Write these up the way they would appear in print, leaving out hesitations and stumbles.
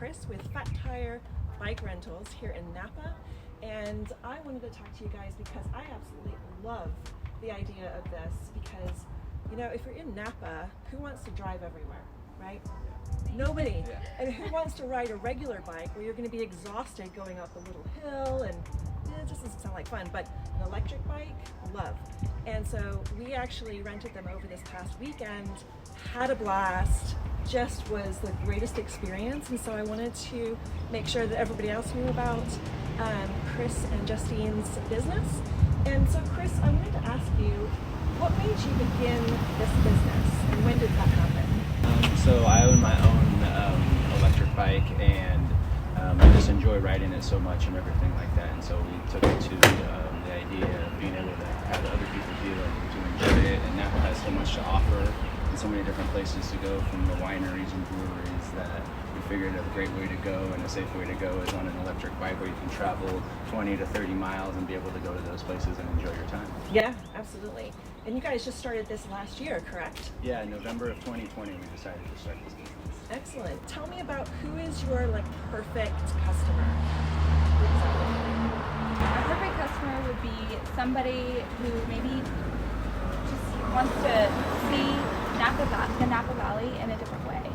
Chris with Fat Tire Bike Rentals here in Napa, and I wanted to talk to you guys because I absolutely love the idea of this because, you know, if you're in Napa, who wants to drive everywhere, right? Nobody. Yeah. And who wants to ride a regular bike where you're going to be exhausted going up a little hill and it just doesn't sound like fun, but an electric bike, love. And so we actually rented them over this past weekend, had a blast, just was the greatest experience. And so I wanted to make sure that everybody else knew about Chris and Justine's business. And so Chris, I wanted to ask you, what made you begin this business and when did that happen? So I own my own electric bike, and I just enjoy riding it so much and everything like that. And so we took it to the idea of being able to have other people feel to enjoy it. And Napa has so much to offer and so many different places to go, from the wineries and breweries, that we figured a great way to go and a safe way to go is on an electric bike where you can travel 20 to 30 miles and be able to go to those places and enjoy your time. Yeah, absolutely. And you guys just started this last year, correct? Yeah, in November of 2020 we decided to start this business. Excellent. Tell me about who is your perfect customer? A perfect customer would be somebody who maybe just wants to see the Napa Valley in a different way.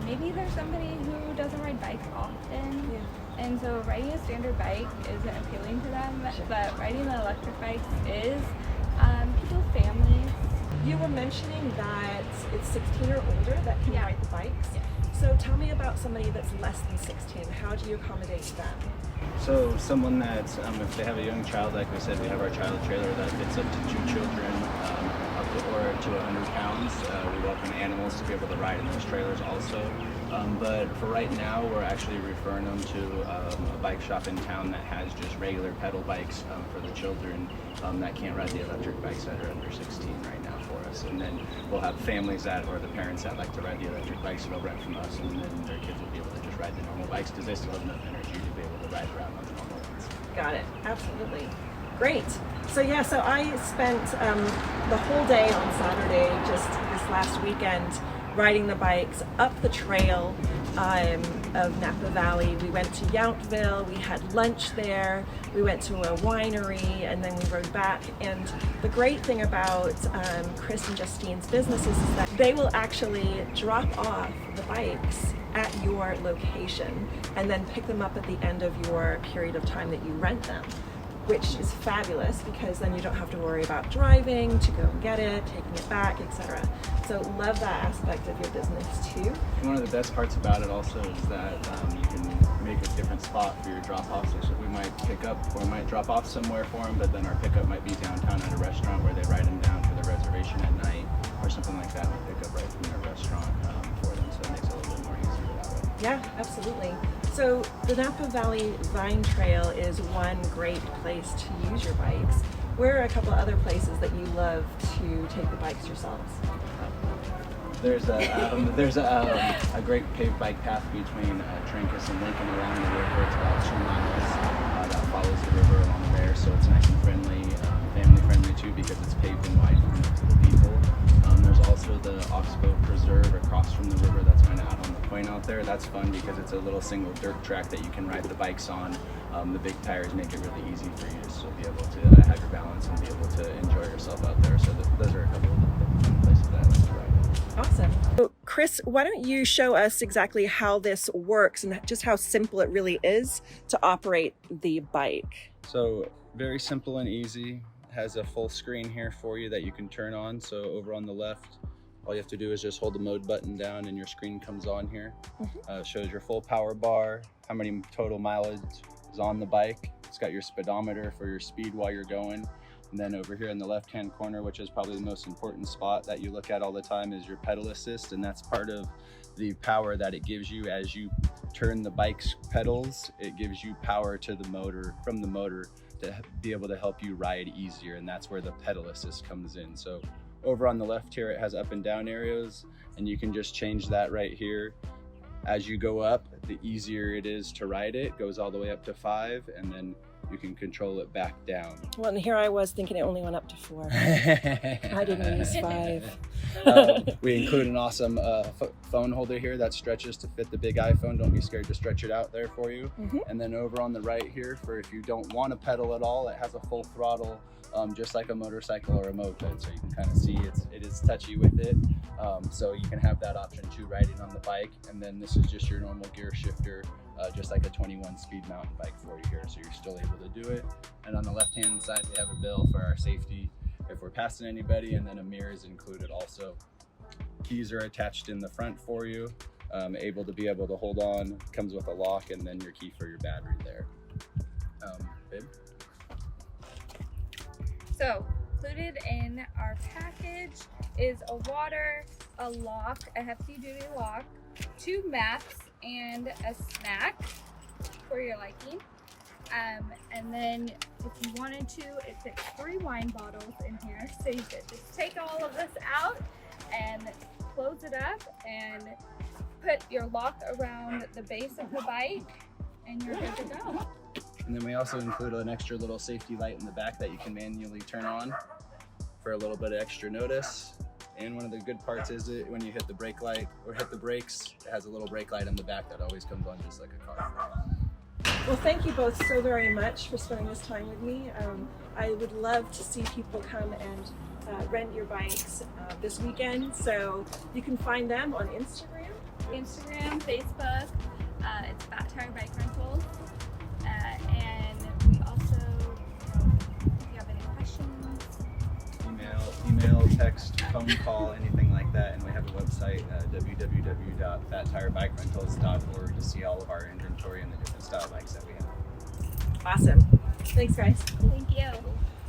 Maybe there's somebody who doesn't ride bikes often, and so riding a standard bike isn't appealing to them, but riding the electric bikes is. People's families. You were mentioning that it's 16 or older that can ride the bikes. Yeah. So tell me about somebody that's less than 16. How do you accommodate them? So someone that's, if they have a young child, like we said, we have our child trailer that fits up to 2 children, up to 100 pounds. We welcome animals to be able to ride in those trailers also. But for right now, we're actually referring them to a bike shop in town that has just regular pedal bikes for the children that can't ride the electric bikes that are under 16 right now for us. And then we'll have families or the parents that like to ride the electric bikes, they'll rent from us, and then their kids will be able to just ride the normal bikes because they still have enough energy to be able to ride around on the normal ones. Got it. Absolutely. Great. So so I spent the whole day on Saturday, just this last weekend, riding the bikes up the trail of Napa Valley. We went to Yountville, we had lunch there, we went to a winery, and then we rode back. And the great thing about Chris and Justine's businesses is that they will actually drop off the bikes at your location and then pick them up at the end of your period of time that you rent them, which is fabulous because then you don't have to worry about driving to go and get it, taking it back, etc. So love that aspect of your business too. And one of the best parts about it also is that you can make a different spot for your drop-off. So we might pick up or might drop off somewhere for them, but then our pickup might be downtown at a restaurant where they ride them down for the reservation at night or something like that. We pick up right from their restaurant for them, so it makes it a little bit more easier that way. Yeah, absolutely. So the Napa Valley Vine Trail is one great place to use your bikes. Where are a couple of other places that you love to take the bikes yourselves? There's a great paved bike path between Trancas and Lincoln along the river. It's about 2 miles that follows the river along there, so it's nice and friendly, family friendly too, because it's paved and wide for multiple people. There's also the Oxbow Preserve across from the river that's kind of out on the point out there. That's fun because it's a little single dirt track that you can ride the bikes on. The big tires make it really easy for you to still be able to have your balance and be able to enjoy yourself out there. So those are a couple of the fun places that I like to ride. Awesome. So Chris, why don't you show us exactly how this works and just how simple it really is to operate the bike? So very simple and easy. Has a full screen here for you that you can turn on. So over on the left, all you have to do is just hold the mode button down and your screen comes on here. Shows your full power bar, how many total mileage is on the bike. It's got your speedometer for your speed while you're going. And then over here in the left-hand corner, which is probably the most important spot that you look at all the time, is your pedal assist. And that's part of the power that it gives you as you turn the bike's pedals. It gives you power to the motor, from the motor, to be able to help you ride easier. And that's where the pedal assist comes in. So over on the left here, it has up and down arrows, and you can just change that right here. As you go up, the easier it is to ride it. It goes all the way up to 5, and then you can control it back down. Well, and here I was thinking it only went up to 4. I didn't use 5. We include an awesome phone holder here that stretches to fit the big iPhone. Don't be scared to stretch it out there for you. And then over on the right here, for if you don't want to pedal at all, it has a full throttle, just like a motorcycle or a moped. So you can kind of see it is touchy with it. So you can have that option too, riding on the bike. And then this is just your normal gear shifter, just like a 21 speed mountain bike for you here. So you're still able to do it. And on the left-hand side, we have a bill for our safety if we're passing anybody, and then a mirror is included also. Keys are attached in the front for you, able to hold on, comes with a lock, and then your key for your battery there. Babe? So, included in our package is a water, a lock, a hefty-duty lock, 2 mats, and a snack for your liking. And then if you wanted to, it fits 3 wine bottles in here, so you could just take all of this out and close it up and put your lock around the base of the bike, and you're good to go. And then we also include an extra little safety light in the back that you can manually turn on for a little bit of extra notice. And one of the good parts is it when you hit the brake light or hit the brakes, it has a little brake light on the back that always comes on just like a car. Well, thank you both so very much for spending this time with me. I would love to see people come and rent your bikes this weekend. So you can find them on Instagram, Facebook, it's Fat Tire Bike Rentals. And we also, if you have any questions, email, text, phone call, anything like that. And we have a website, www.fattirebikeRentals.org, to see all of our inventory and the different style bikes that we have. Awesome. Thanks, guys. thank you.